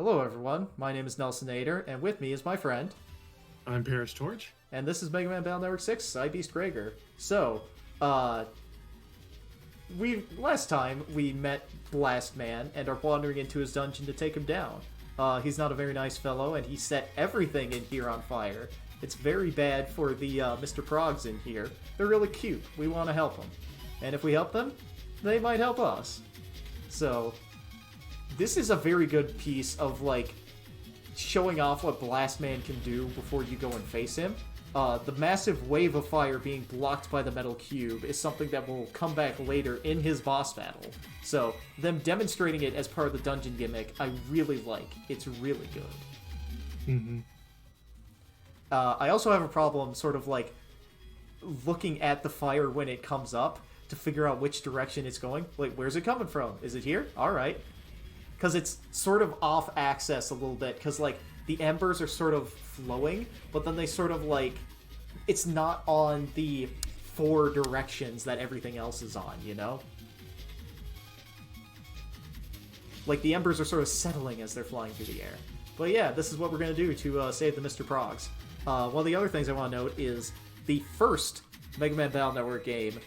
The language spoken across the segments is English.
Hello, everyone. My name is Nelson Nader, and with me is my friend. I'm Paris Torch. And this is Mega Man Battle Network 6, Cybeast Gregar. So, last time we met Blast Man and are wandering into his dungeon to take him down. He's not a very nice fellow, and he set everything in here on fire. It's very bad for the Mr. Progs in here. They're really cute. We want to help them. And if we help them, they might help us. So, this is a very good piece of, like, showing off what Blast Man can do before you go and face him. The massive wave of fire being blocked by the metal cube is something that will come back later in his boss battle. So, them demonstrating it as part of the dungeon gimmick, I really like. It's really good. Mm-hmm. I also have a problem sort of, like, looking at the fire when it comes up to figure out which direction it's going. Like, where's it coming from? Is it here? Alright. Because it's sort of off-axis a little bit, because, like, the embers are sort of flowing, but then they sort of, like, it's not on the four directions that everything else is on, you know? Like, the embers are sort of settling as they're flying through the air. But yeah, this is what we're going to do to save the Mr. Progs. One of the other things I want to note is the first Mega Man Battle Network game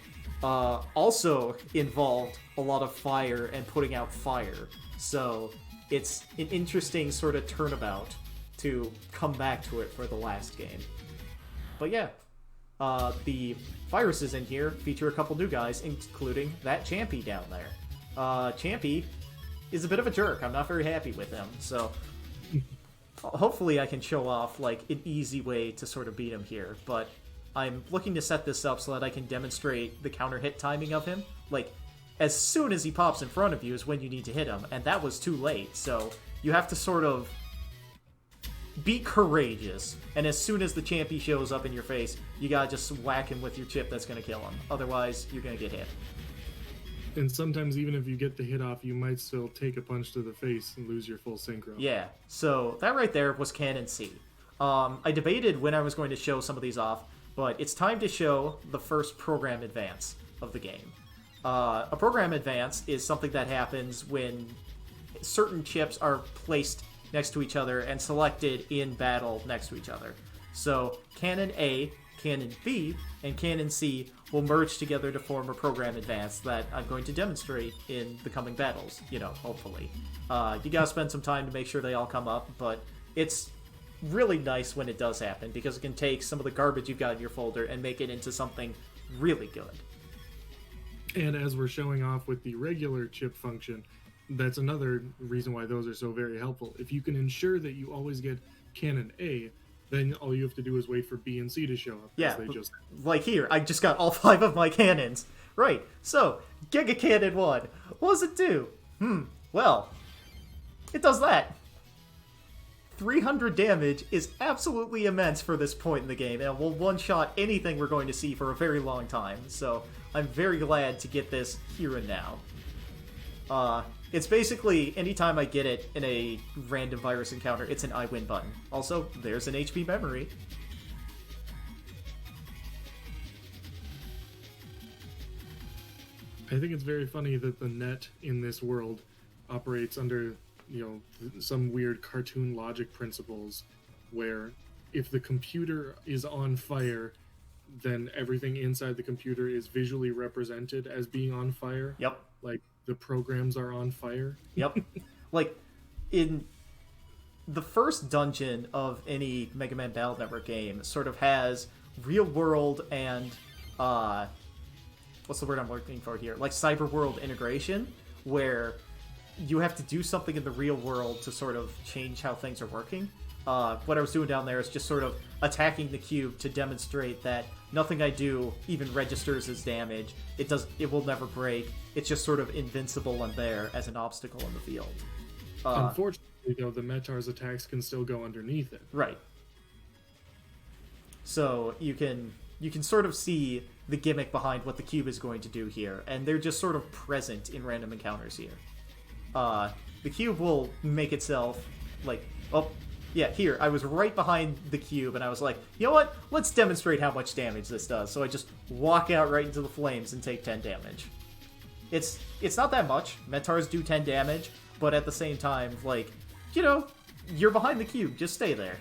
also involved a lot of fire and putting out fire. So it's an interesting sort of turnabout to come back to it for the last game. But yeah, the viruses in here feature a couple new guys, including that Champy down there. Champy is a bit of a jerk. I'm not very happy with him, so hopefully I can show off, like, an easy way to sort of beat him here. But I'm looking to set this up so that I can demonstrate the counter hit timing of him. Like, as soon as he pops in front of you is when you need to hit him, and that was too late, so you have to sort of be courageous, and as soon as the Champy shows up in your face, you gotta just whack him with your chip that's gonna kill him. Otherwise, you're gonna get hit. And sometimes even if you get the hit off, you might still take a punch to the face and lose your full synchro. Yeah, so that right there was Canon C. I debated when I was going to show some of these off, but it's time to show the first program advance of the game. A program advance is something that happens when certain chips are placed next to each other and selected in battle next to each other. So Cannon A, Cannon B, and Cannon C will merge together to form a program advance that I'm going to demonstrate in the coming battles, you know, hopefully. You gotta spend some time to make sure they all come up, but it's really nice when it does happen because it can take some of the garbage you've got in your folder and make it into something really good. And as we're showing off with the regular chip function, that's another reason why those are so very helpful. If you can ensure that you always get Cannon A, then all you have to do is wait for B and C to show up. Yeah, like here, I just got all 5 of my cannons. Right, so, Giga Cannon 1. What does it do? Well, it does that. 300 damage is absolutely immense for this point in the game, and will one-shot anything we're going to see for a very long time, so I'm very glad to get this here and now. It's basically, anytime I get it in a random virus encounter, it's an I win button. Also, there's an HP memory. I think it's very funny that the net in this world operates under, you know, some weird cartoon logic principles where if the computer is on fire, then everything inside the computer is visually represented as being on fire. Yep. Like, the programs are on fire. Yep. Like, in the first dungeon of any Mega Man Battle Network game sort of has real world and, what's the word I'm looking for here? Like, cyber world integration, where you have to do something in the real world to sort of change how things are working. What I was doing down there is just sort of attacking the cube to demonstrate that nothing I do even registers as damage. It will never break. It's just sort of invincible and there as an obstacle in the field. Unfortunately, though, the Metar's attacks can still go underneath it. Right. So you can sort of see the gimmick behind what the cube is going to do here, and they're just sort of present in random encounters here. The cube will make itself, like, oh, yeah, here, I was right behind the cube, and I was like, you know what? Let's demonstrate how much damage this does. So I just walk out right into the flames and take 10 damage. It's not that much. Metars do 10 damage, but at the same time, like, you're behind the cube. Just stay there.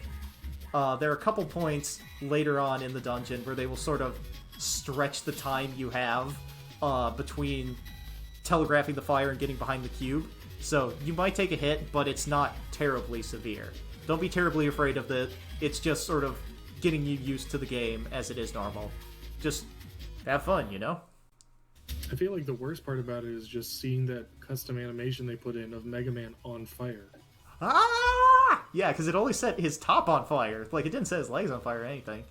There are a couple points later on in the dungeon where they will sort of stretch the time you have between telegraphing the fire and getting behind the cube. So you might take a hit, but it's not terribly severe. Don't be terribly afraid of it. It's just sort of getting you used to the game as it is normal. Just have fun, I feel like the worst part about it is just seeing that custom animation they put in of Mega Man on fire. Ah! Yeah, because it only set his top on fire. Like, it didn't set his legs on fire or anything.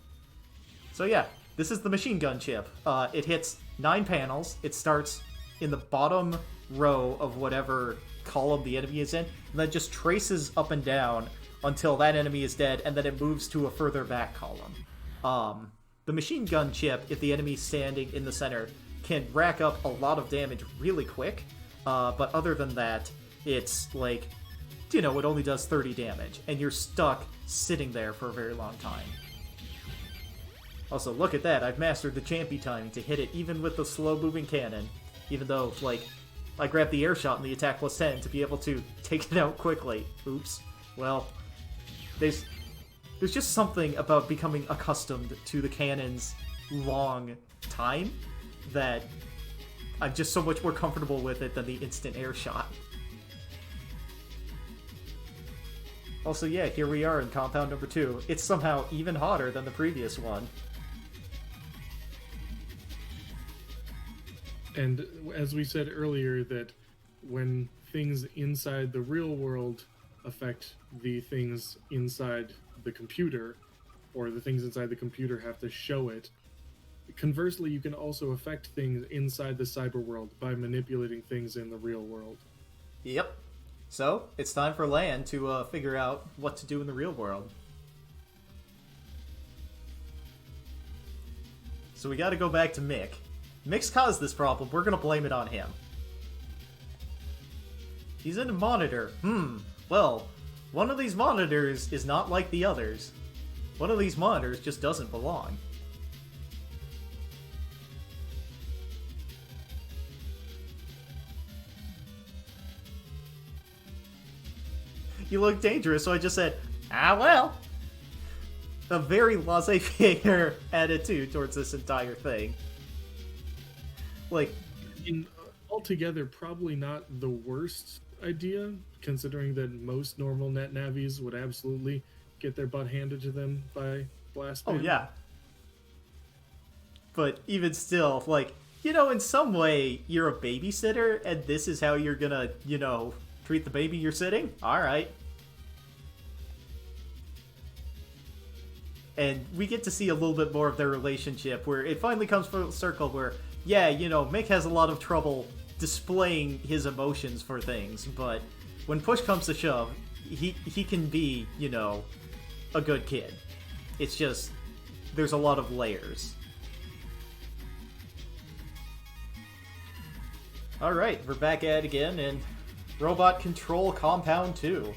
So yeah, this is the machine gun chip. It hits 9 panels. It starts in the bottom row of whatever column the enemy is in, and then just traces up and down until that enemy is dead, and then it moves to a further back column. The machine gun chip, if the enemy's standing in the center, can rack up a lot of damage really quick, but other than that, it's like, it only does 30 damage, and you're stuck sitting there for a very long time. Also, look at that, I've mastered the champy timing to hit it even with the slow-moving cannon, even though, like, I grabbed the air shot and the attack plus 10 to be able to take it out quickly. Oops. Well, there's just something about becoming accustomed to the cannon's long time that I'm just so much more comfortable with it than the instant air shot. Also, yeah, here we are in compound number 2. It's somehow even hotter than the previous one. And as we said earlier, that when things inside the real world affect the things inside the computer, or the things inside the computer have to show it, conversely, you can also affect things inside the cyber world by manipulating things in the real world. Yep. So, it's time for Lan to figure out what to do in the real world. So we gotta go back to Mick. Mick's caused this problem, we're gonna blame it on him. He's in a monitor. Well, one of these monitors is not like the others. One of these monitors just doesn't belong. You look dangerous, so I just said, well. A very laissez-faire attitude towards this entire thing. Like, altogether, probably not the worst idea, considering that most normal Net Navis would absolutely get their butt handed to them by Blast Man. Oh, yeah. But even still, like, in some way, you're a babysitter, and this is how you're gonna, treat the baby you're sitting? Alright. And we get to see a little bit more of their relationship, where it finally comes full circle, where, yeah, Mick has a lot of trouble displaying his emotions for things, but when push comes to shove, he can be, a good kid. It's just, there's a lot of layers. Alright, we're back at it again in Robot Control Compound 2.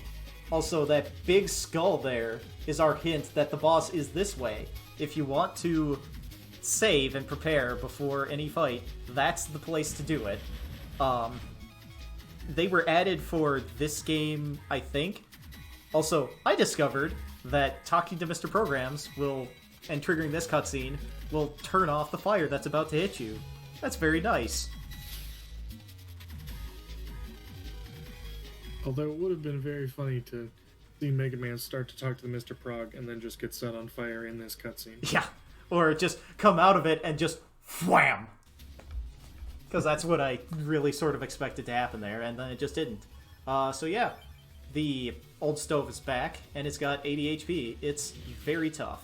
Also, that big skull there is our hint that the boss is this way. If you want to save and prepare before any fight, that's the place to do it. They were added for this game, I think. Also, I discovered that talking to Mr. Programs and triggering this cutscene will turn off the fire that's about to hit you. That's very nice. Although it would have been very funny to see Mega Man start to talk to the Mr. Prog and then just get set on fire in this cutscene. Yeah, or just come out of it and just wham! Because that's what I really sort of expected to happen there, and then it just didn't. So yeah, the old stove is back, and it's got 80 HP. It's very tough.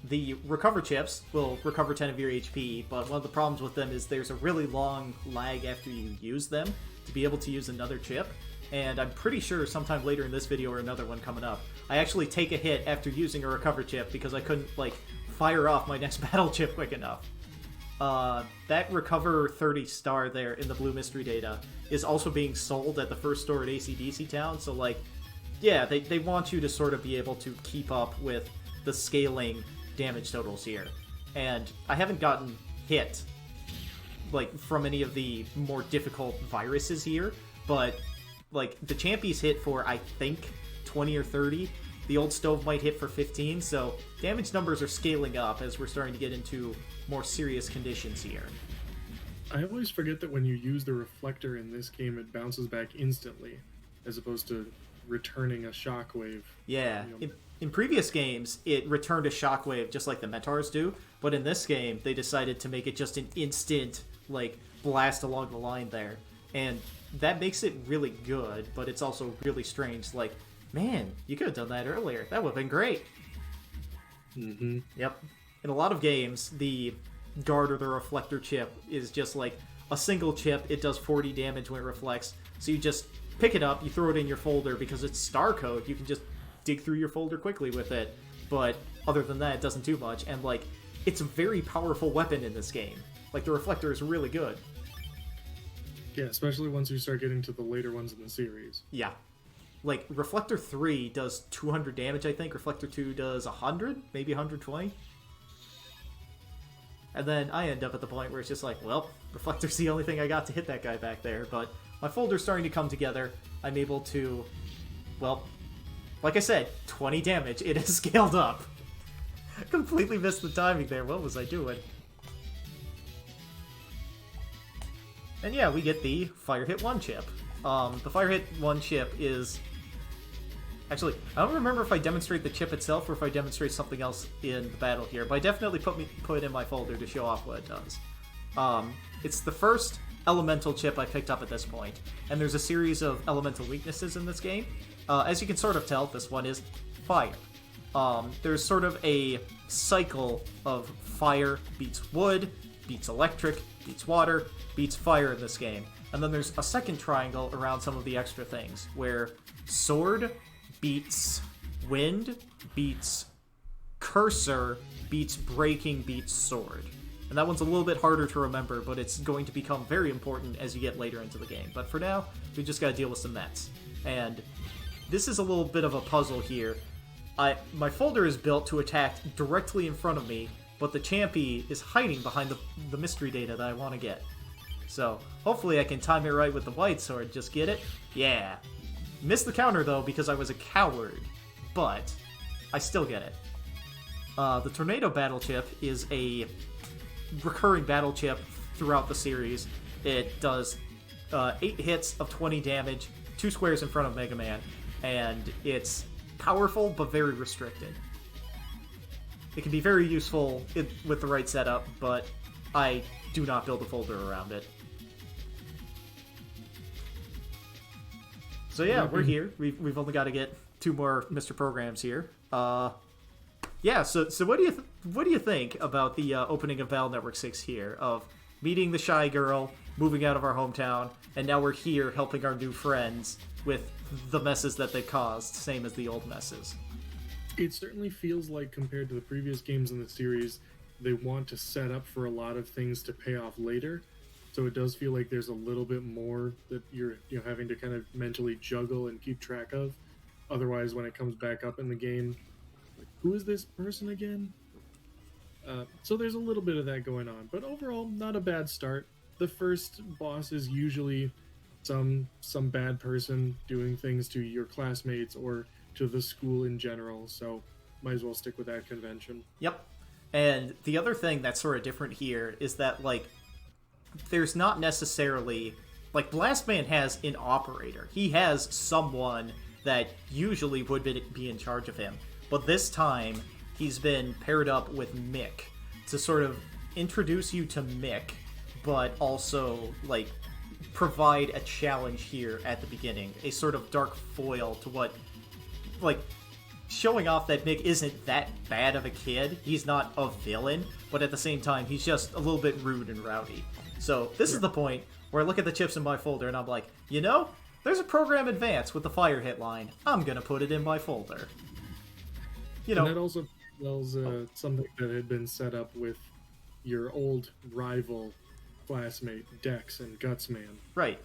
The recover chips will recover 10 of your HP, but one of the problems with them is there's a really long lag after you use them to be able to use another chip, and I'm pretty sure sometime later in this video or another one coming up, I actually take a hit after using a recover chip because I couldn't, fire off my next battle chip quick enough. That recover 30 star there in the blue mystery data is also being sold at the first store at AC/DC Town, so yeah, they want you to sort of be able to keep up with the scaling damage totals here. And I haven't gotten hit from any of the more difficult viruses here, but like, the Champies hit for, I think, 20 or 30. The old stove might hit for 15, so damage numbers are scaling up as we're starting to get into more serious conditions here. I always forget that when you use the reflector in this game, it bounces back instantly, as opposed to returning a shockwave. Yeah, in previous games, it returned a shockwave just like the Mentors do, but in this game, they decided to make it just an instant, like, blast along the line there. And that makes it really good, but it's also really strange. Like, man, you could have done that earlier. That would have been great. Mm-hmm. Yep. In a lot of games, the guard or the reflector chip is just like a single chip. It does 40 damage when it reflects. So you just pick it up, you throw it in your folder because it's star code. You can just dig through your folder quickly with it. But other than that, it doesn't do much. And, like, it's a very powerful weapon in this game. Like, the reflector is really good. Yeah, especially once you start getting to the later ones in the series. Yeah. Like, Reflector 3 does 200 damage, I think. Reflector 2 does 100, maybe 120. And then I end up at the point where it's just like, well, Reflector's the only thing I got to hit that guy back there. But my folder's starting to come together. I'm able to, well, like I said, 20 damage. It has scaled up. Completely missed the timing there. What was I doing? And yeah, we get the Fire Hit 1 chip. The Fire Hit 1 chip is... Actually, I don't remember if I demonstrate the chip itself or if I demonstrate something else in the battle here, but I definitely put it in my folder to show off what it does. It's the first elemental chip I picked up at this point, and there's a series of elemental weaknesses in this game. As you can sort of tell, this one is fire. There's sort of a cycle of fire beats wood, beats electric, beats water, beats fire in this game. And then there's a second triangle around some of the extra things, where sword beats wind, beats cursor, beats breaking, beats sword. And that one's a little bit harder to remember, but it's going to become very important as you get later into the game. But for now, we just gotta deal with some Mets. And this is a little bit of a puzzle here. My folder is built to attack directly in front of me, but the Champy is hiding behind the mystery data that I want to get. So, hopefully I can time it right with the white sword. Just get it? Yeah. Missed the counter, though, because I was a coward. But, I still get it. The Tornado Battle Chip is a recurring battle chip throughout the series. It does 8 hits of 20 damage, 2 squares in front of Mega Man, and it's powerful but very restricted. It can be very useful with the right setup, but I do not build a folder around it. So yeah, we're here. We've only got to get 2 more Mr. Programs here. Yeah. So what do you think about the opening of Battle Network 6 here? Of meeting the shy girl, moving out of our hometown, and now we're here helping our new friends with the messes that they caused, same as the old messes. It certainly feels like, compared to the previous games in the series, they want to set up for a lot of things to pay off later. So it does feel like there's a little bit more that you're having to kind of mentally juggle and keep track of. Otherwise, when it comes back up in the game, like, who is this person again? So there's a little bit of that going on. But overall, not a bad start. The first boss is usually some bad person doing things to your classmates or to the school in general. So might as well stick with that convention. Yep. And the other thing that's sort of different here is that, like, there's not necessarily... Like, Blastman has an operator. He has someone that usually would be in charge of him. But this time, he's been paired up with Mick to sort of introduce you to Mick, but also, like, provide a challenge here at the beginning. A sort of dark foil to what... Like, showing off that Mick isn't that bad of a kid. He's not a villain, but at the same time, he's just a little bit rude and rowdy. So this is the point where I look at the chips in my folder and I'm like, you know, there's a program advance with the fire hit line. I'm gonna put it in my folder. You know, and that also was something that had been set up with your old rival classmate Dex and Gutsman. Right.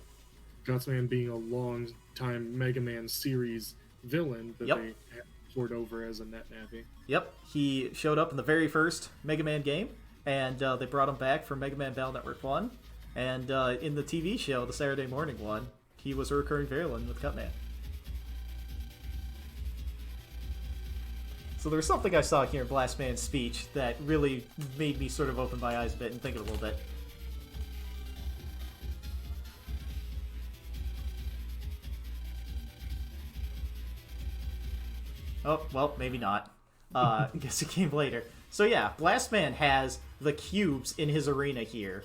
Gutsman being a long-time Mega Man series villain that they had poured over as a Net Navi. Yep, he showed up in the very first Mega Man game, and they brought him back for Mega Man Battle Network 1. And in the TV show, the Saturday morning one, he was a recurring villain with Cutman. So there was something I saw here in Blastman's speech that really made me sort of open my eyes a bit and think a little bit. Oh, well, maybe not. I guess it came later. So yeah, Blastman has the cubes in his arena here,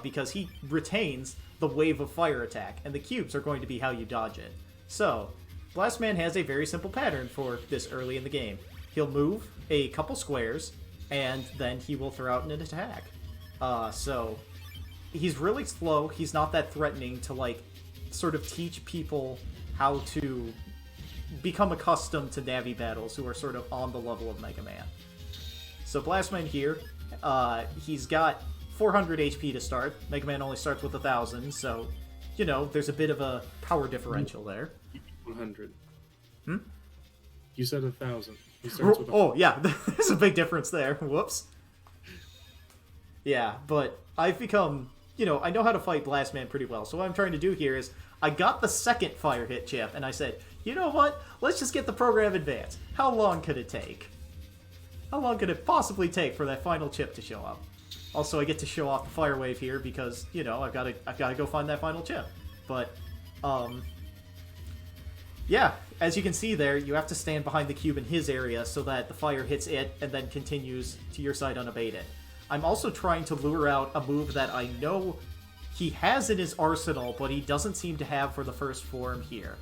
because he retains the wave of fire attack, and the cubes are going to be how you dodge it. So, Blastman has a very simple pattern for this early in the game. He'll move a couple squares, and then he will throw out an attack. So, he's really slow, he's not that threatening to, like, sort of teach people how to become accustomed to Navi battles who are sort of on the level of Mega Man. So Blastman here, he's got 400 HP to start. Mega Man only starts with 1,000, so, you know, there's a bit of a power differential there. 100. Hmm? You said 1,000. He starts with oh, yeah, there's a big difference there. Whoops. Yeah, but I've become, you know, I know how to fight Blastman pretty well, so what I'm trying to do here is, I got the second fire hit chip, and I said, you know what? Let's just get the program advanced. How long could it take? How long could it possibly take for that final chip to show up? Also, I get to show off the fire wave here because, you know, I've got to go find that final chip. But, yeah, as you can see there, you have to stand behind the cube in his area so that the fire hits it and then continues to your side unabated. I'm also trying to lure out a move that I know he has in his arsenal, but he doesn't seem to have for the first form here.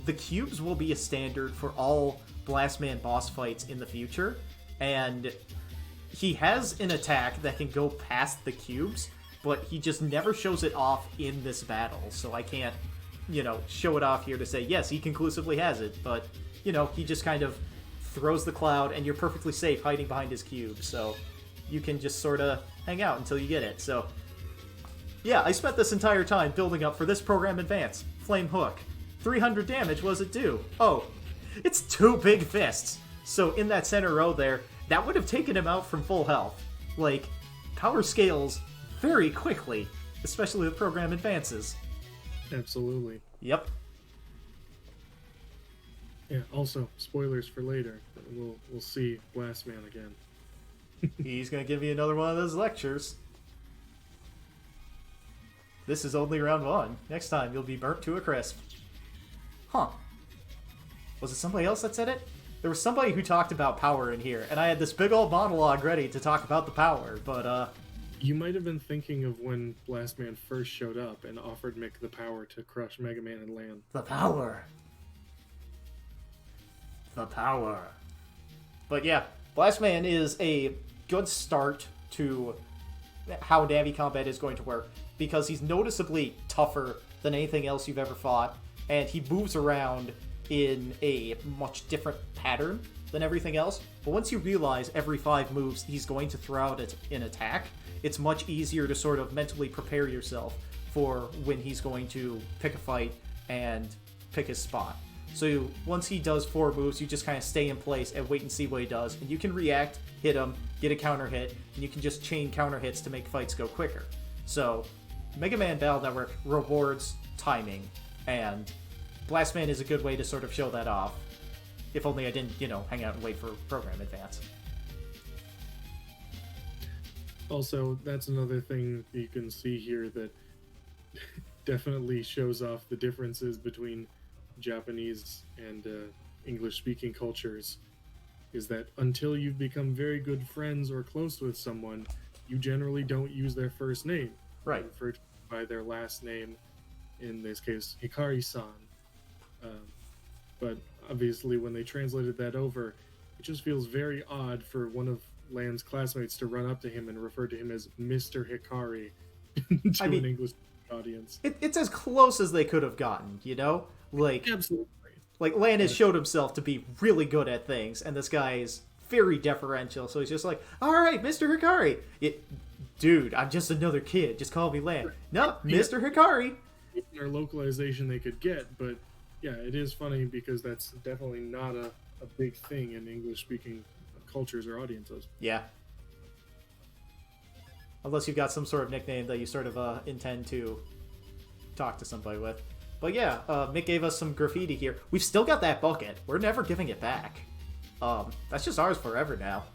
The cubes will be a standard for all Blastman boss fights in the future, and he has an attack that can go past the cubes, but he just never shows it off in this battle, so I can't, you know, show it off here to say, yes, he conclusively has it, but, you know, he just kind of throws the cloud, and you're perfectly safe hiding behind his cube, so you can just sort of hang out until you get it, so... Yeah, I spent this entire time building up for this program advance. Flame Hook. 300 damage, what does it do? Oh, it's 2 big fists. So in that center row there, that would have taken him out from full health. Like, power scales very quickly, especially with program advances. Absolutely. Yep. Yeah, also, spoilers for later. We'll see Blastman again. He's gonna give me another one of those lectures. This is only round 1. Next time, you'll be burnt to a crisp. Huh. Was it somebody else that said it? There was somebody who talked about power in here, and I had this big old monologue ready to talk about the power, but, You might have been thinking of when Blastman first showed up and offered Mick the power to crush Mega Man and Lan. The power. The power. But yeah, Blastman is a good start to how Navi combat is going to work, because he's noticeably tougher than anything else you've ever fought, and he moves around in a much different pattern than everything else. But once you realize every 5 moves he's going to throw out an attack, it's much easier to sort of mentally prepare yourself for when he's going to pick a fight and pick his spot. So once he does 4 moves, you just kind of stay in place and wait and see what he does, and you can react, hit him, get a counter hit, and you can just chain counter hits to make fights go quicker. So Mega Man Battle Network rewards timing, and Blastman is a good way to sort of show that off. If only I didn't, you know, hang out and wait for program advance. Also, that's another thing you can see here that definitely shows off the differences between Japanese and English-speaking cultures, is that until you've become very good friends or close with someone, you generally don't use their first name. Right. You refer to by their last name, in this case, Hikari-san. But obviously, when they translated that over, it just feels very odd for one of Lan's classmates to run up to him and refer to him as Mr. Hikari to an English audience. It's as close as they could have gotten, you know? Like, Absolutely. Like, Lan has showed himself to be really good at things, and this guy is very deferential, so he's just like, alright, Mr. Hikari. Dude, I'm just another kid, just call me Lan. No, Mr. Hikari. Or localization they could get, but yeah, it is funny because that's definitely not a big thing in English-speaking cultures or audiences. Yeah. Unless you've got some sort of nickname that you sort of intend to talk to somebody with. But yeah, Mick gave us some graffiti here. We've still got that bucket. We're never giving it back. That's just ours forever now.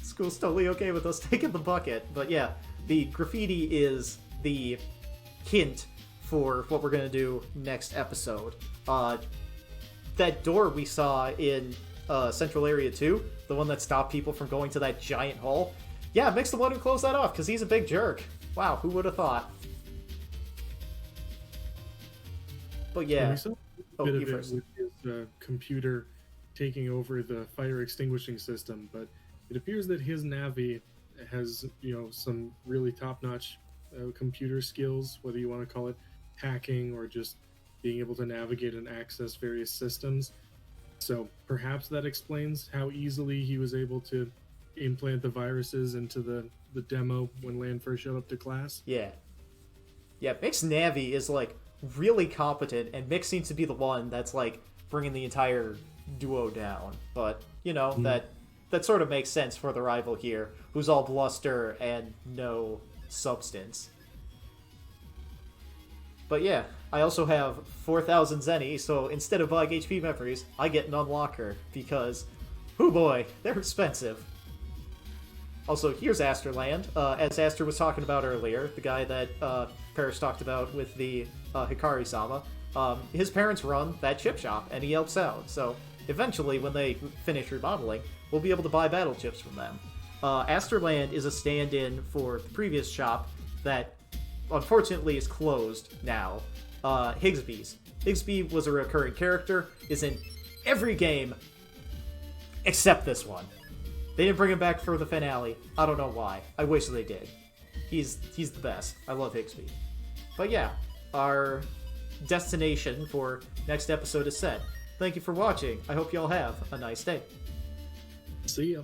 School's totally okay with us taking the bucket. But yeah, the graffiti is the hint for what we're going to do next episode. That door we saw in Central Area 2, the one that stopped people from going to that giant hole, yeah, Mick's the one who closed that off because he's a big jerk. Wow, who would have thought? But yeah, we saw a bit of it with his computer taking over the fire extinguishing system, but it appears that his Navi has, some really top-notch computer skills, whether you want to call it hacking or just being able to navigate and access various systems. So perhaps that explains how easily he was able to implant the viruses into the demo when Lan first showed up to class. Yeah, Mick's Navi is like really competent, and Mick seems to be the one that's like bringing the entire duo down. But that sort of makes sense for the rival here, who's all bluster and no substance. But yeah, I also have 4,000 Zenny, so instead of buying HP memories, I get an unlocker, because, oh boy, they're expensive. Also, here's Asterland, as Aster was talking about earlier, the guy that Paris talked about with the Hikari-sama. His parents run that chip shop, and he helps out, so eventually, when they finish remodeling, we'll be able to buy battle chips from them. Asterland is a stand-in for the previous shop that unfortunately is closed now. Higsby's. Higsby was a recurring character, is in every game except this one. They didn't bring him back for the finale. I don't know why. I wish they did. He's the best. I love Higsby. But yeah, our destination for next episode is set. Thank you for watching. I hope you all have a nice day. See ya.